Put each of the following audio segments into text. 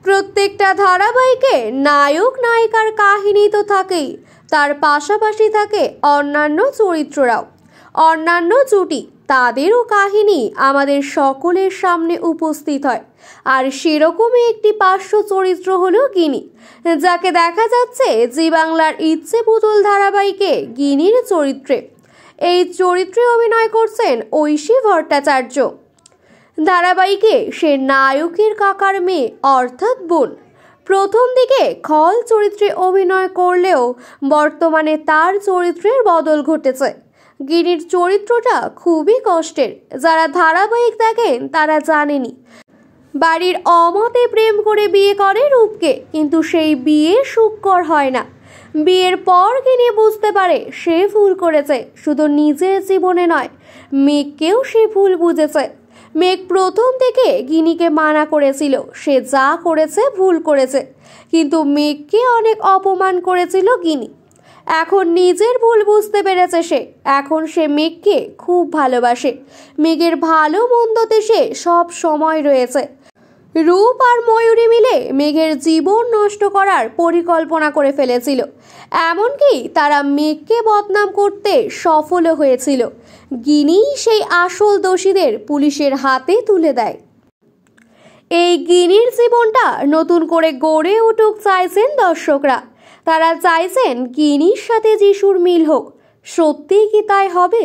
প্রত্যেকটা ধারাবাহিকে নায়ক নায়িকার কাহিনী তো থাকেই, তার পাশাপাশি থাকে অন্যান্য চরিত্ররাও, অন্যান্য জুটি, তাদেরও কাহিনী আমাদের সকলের সামনে উপস্থিত হয়। আর সেরকমই একটি পার্শ্ব চরিত্র হলো গিনি, যাকে দেখা যাচ্ছে জি বাংলার ইচ্ছে পুতুল ধারাবাহিকে গিনির চরিত্রে। এই চরিত্রে অভিনয় করছেন ঐশী ভট্টাচার্য। ধারাবাহিকে সে নায়কের কাকার মেয়ে অর্থাৎ বোন। প্রথম দিকে খল চরিত্রে অভিনয় করলেও বর্তমানে তার চরিত্রের বদল ঘটেছে। গিনির চরিত্রটা খুবই কষ্টের, যারা ধারাবাহিক দেখেন তারা জানেনি। বাড়ির অমতে প্রেম করে বিয়ে করে রূপকে, কিন্তু সেই বিয়ে সুখকর হয় না। বিয়ের পর গিনি বুঝতে পারে সে ভুল করেছে, শুধু নিজের জীবনে নয়, মেঘকেও সে ভুল বুঝেছে। মেঘ প্রথম থেকে গিনিকে মানা করেছিল সে যা করেছে ভুল করেছে, কিন্তু মেঘকে অনেক অপমান করেছিল গিনি। এখন নিজের ভুল বুঝতে পেরেছে সে, এখন সে মেঘকে খুব ভালোবাসে। মেঘের ভালো মন্দতে সে সব সময় রয়েছে। রূপ আর ময়ূরী মিলে মেঘের জীবন নষ্ট করার পরিকল্পনা করে ফেলেছিল, এমনকি তারা মেঘকে বদনাম করতে সফলও হয়েছিল। গিনি সেই আসল দোষীদের পুলিশের হাতে তুলে দেয়। এই গিনির জীবনটা নতুন করে গড়ে উঠুক চাইছেন দর্শকরা। তারা চাইছেন গিনির সাথে যিশুর মিল হোক। সত্যিই কি তাই হবে?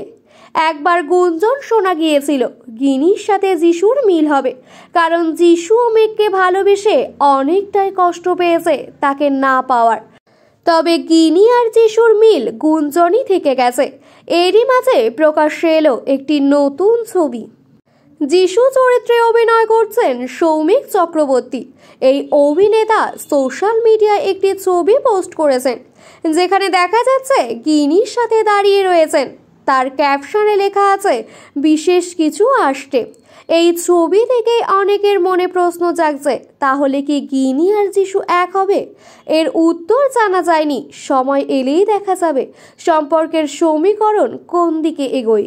একবার গুঞ্জন শোনা গিয়েছিল গিনির সাথে যিশুর মিল হবে, কারণ যিশু মেঘকে ভালোবেসে অনেকটাই কষ্ট পেয়েছে তাকে না পাওয়ার। তবে গিনি আর যিশুর মিল গুঞ্জনই থেকে গেছে। এরই মাঝে প্রকাশ্যে এলো একটি নতুন ছবি। যিশু চরিত্রে অভিনয় করছেন সৌমিক চক্রবর্তী। এই অভিনেতা সোশ্যাল মিডিয়ায় একটি ছবি পোস্ট করেছেন, যেখানে দেখা যাচ্ছে গিনির সাথে দাঁড়িয়ে রয়েছেন। তার ক্যাপশনে লেখা আছে বিশেষ কিছু আসছে। এই ছবি থেকে অনেকের মনে প্রশ্ন জাগছে, তাহলে কি গিনি আর যিশু এক হবে? এর উত্তর জানা যায়নি, সময় এলেই দেখা যাবে সম্পর্কের সমীকরণ কোন দিকে এগোয়।